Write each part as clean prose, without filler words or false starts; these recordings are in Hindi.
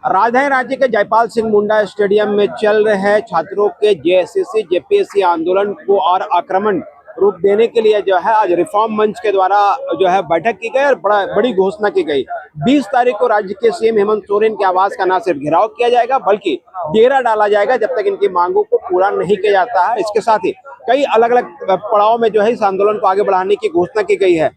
राजधानी राज्य के जयपाल सिंह मुंडा स्टेडियम में चल रहे छात्रों के जेएसएससी जेपीएससी आंदोलन को और आक्रमण रूप देने के लिए जो है आज रिफॉर्म मंच के द्वारा जो है बैठक की गई और बड़ी घोषणा की गई। 20 तारीख को राज्य के सीएम हेमंत सोरेन के आवास का न सिर्फ घेराव किया जाएगा बल्कि डेरा डाला जाएगा जब तक इनकी मांगों को पूरा नहीं किया जाता है। इसके साथ ही कई अलग अलग पड़ाव में जो है इस आंदोलन को आगे बढ़ाने की घोषणा की गई है।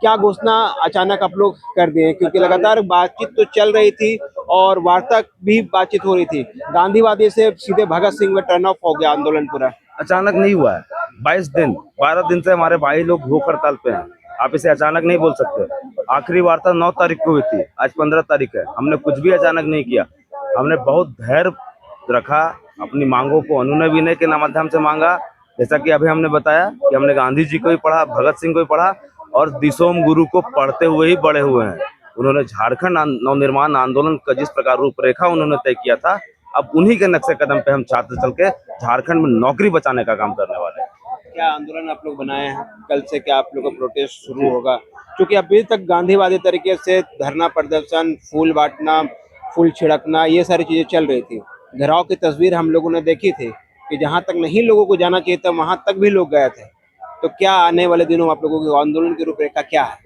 क्या घोषणा अचानक आप लोग कर दिए, क्योंकि लगातार बातचीत तो चल रही थी और वार्ता भी बातचीत हो रही थी। गांधीवादी से सीधे भगत सिंह में टर्न ऑफ हो गया आंदोलन पूरा। अचानक नहीं हुआ है। 12 दिन से हमारे भाई लोग भूख हड़ताल पे हैं। आप इसे अचानक नहीं बोल सकते। आखिरी वार्ता 9 तारीख को हुई थी, आज 15 तारीख है। हमने कुछ भी अचानक नहीं किया। हमने बहुत धैर्य रखा, अपनी मांगों को अनुनय विनय के माध्यम से मांगा। जैसा कि अभी हमने बताया कि हमने गांधी जी को भी पढ़ा, भगत सिंह को भी पढ़ा और दिसोम गुरु को पढ़ते हुए ही बड़े हुए हैं। उन्होंने झारखंड नवनिर्माण आंदोलन का जिस प्रकार रूपरेखा उन्होंने तय किया था, अब उन्हीं के नक्शे कदम पे हम छात्र चल के झारखंड में नौकरी बचाने का काम करने वाले हैं। क्या आंदोलन आप लोग बनाए हैं? कल से क्या आप लोग का प्रोटेस्ट शुरू होगा? क्योंकि अभी तक गांधीवादी तरीके से धरना प्रदर्शन, फूल बांटना, फूल छिड़कना, ये सारी चीजें चल रही थी। घेराव की तस्वीर हम लोगों ने देखी थी कि जहां तक नहीं लोगों को जाना चाहिए था वहां तक भी लोग गए थे। तो क्या आने वाले दिनों आप लोगों के आंदोलन की रूपरेखा क्या है?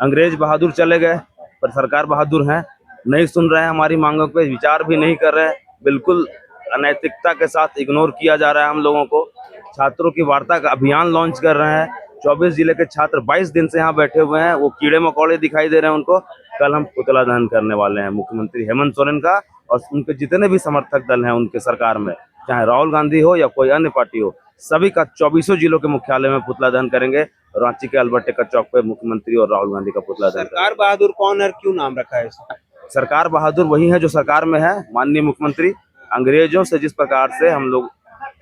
अंग्रेज बहादुर चले गए पर सरकार बहादुर है, नहीं सुन रहे हैं हमारी मांगों पे, विचार भी नहीं कर रहे हैं। बिल्कुल अनैतिकता के साथ इग्नोर किया जा रहा है हम लोगों को। छात्रों की वार्ता का अभियान लॉन्च कर रहे हैं। 24 जिले के छात्र 22 दिन से यहाँ बैठे हुए हैं। वो कीड़े मकोड़े दिखाई दे रहे हैं उनको। कल हम पुतला दहन करने वाले हैं मुख्यमंत्री हेमंत सोरेन का और उनके जितने भी समर्थक दल हैं उनके सरकार में, चाहे राहुल गांधी हो या कोई अन्य पार्टी हो, सभी का 24 जिलों के मुख्यालय में पुतला दहन करेंगे। रांची के अल्बर्ट एक्का चौक पे मुख्यमंत्री और राहुल गांधी का पुतला दहन। सरकार बहादुर कौन है, क्यों नाम रखा है इसका? सरकार बहादुर वही है जो सरकार में है। माननीय मुख्यमंत्री, अंग्रेजों से जिस प्रकार से हम लोग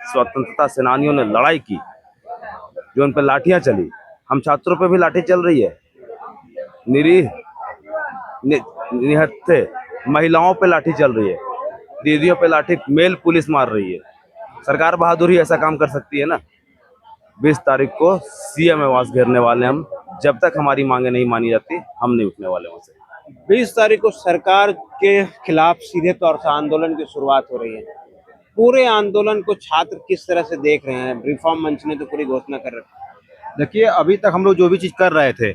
स्वतंत्रता सेनानियों ने लड़ाई की, जो उन पर लाठियां चली, हम छात्रों पे भी लाठी चल रही है। निरीह निहत्थे महिलाओं पे लाठी चल रही है, दीदियों पे लाठी मेल पुलिस मार रही है। सरकार बहादुर ही ऐसा काम कर सकती है ना। 20 तारीख को सीएम आवास घेरने वाले हम। जब तक हमारी मांगे नहीं मानी जाती हम नहीं उठने वाले वहां से। 20 तारीख को सरकार के खिलाफ सीधे तौर से आंदोलन की शुरुआत हो रही है। पूरे आंदोलन को छात्र किस तरह से देख रहे हैं? रिफॉर्म मंच ने तो पूरी घोषणा कर रखी है। देखिए, अभी तक हम लोग जो भी चीज कर रहे थे,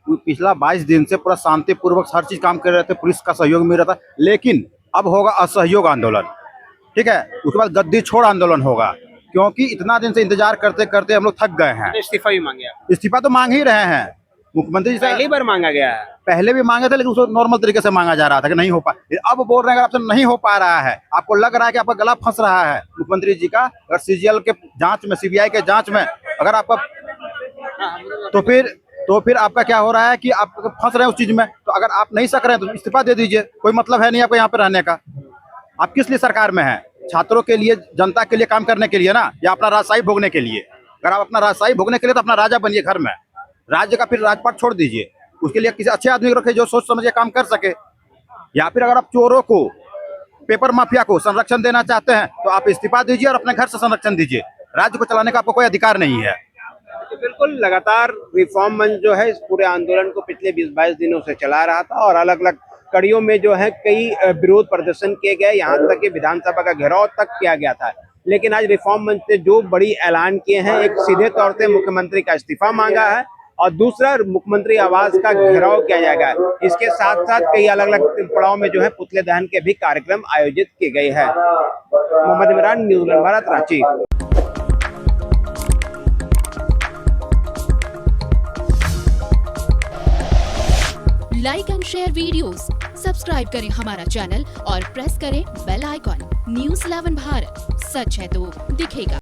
पिछला 22 दिन से पूरा शांतिपूर्वक हर चीज काम कर रहे थे, पुलिस का सहयोग मिल रहा था। लेकिन अब होगा असहयोग आंदोलन, ठीक है। उसके बाद गद्दी छोड़ आंदोलन होगा, क्योंकि इतना दिन से इंतजार करते करते हम लोग थक गए हैं। इस्तीफा भी मांगे आप? इस्तीफा तो मांग ही रहे हैं। मुख्यमंत्री जी से पहली बार मांगा गया है। पहले भी मांगे थे, लेकिन उसको नॉर्मल तरीके से मांगा जा रहा था कि नहीं हो पा। अब बोल रहे हैं अगर आपसे नहीं हो पा रहा है, आपको लग रहा है कि आपका गला फंस रहा है मुख्यमंत्री जी का, अगर सीजीएल के जांच में, सीबीआई के जांच में अगर आपका, तो फिर आपका क्या हो रहा है कि आप फंस रहे हैं उस चीज में। तो अगर आप नहीं सक रहे हैं तो इस्तीफा दे दीजिए, कोई मतलब है नहीं आपको यहाँ पे रहने का। आप किस लिए सरकार में हैं? छात्रों के लिए, जनता के लिए काम करने के लिए ना, या अपना राजशाही भोगने के लिए? अगर आप अपना राजशाही भोगने के लिए तो अपना राजा बनिए घर में, राज्य का फिर राजपाट छोड़ दीजिए। उसके लिए किसी अच्छे आदमी को रखे जो सोच समझ के काम कर सके। या फिर अगर आप चोरों को, पेपर माफिया को संरक्षण देना चाहते हैं तो आप इस्तीफा दीजिए और अपने घर से संरक्षण दीजिए। राज्य को चलाने का आपको कोई अधिकार नहीं है। तो बिल्कुल लगातार रिफॉर्म मंच जो है इस पूरे आंदोलन को पिछले 20-22 दिनों से चला रहा था और अलग अलग कड़ियों में जो है कई विरोध प्रदर्शन किए गए, यहाँ तक कि विधानसभा का घेराव तक किया गया था। लेकिन आज रिफॉर्म मंच ने जो बड़ी ऐलान किए हैं, एक सीधे तौर से मुख्यमंत्री का इस्तीफा मांगा है और दूसरा मुख्यमंत्री आवास का घेराव किया जाएगा। इसके साथ साथ कई अलग अलग पड़ाव में जो है पुतले दहन के भी कार्यक्रम आयोजित किए गए हैं। Mohammed Imran, news Bharat, Ranchi. Like and share videos, subscribe करें हमारा चैनल और प्रेस करें बेल आइकॉन। न्यूज़ 11 भारत, सच है तो दिखेगा।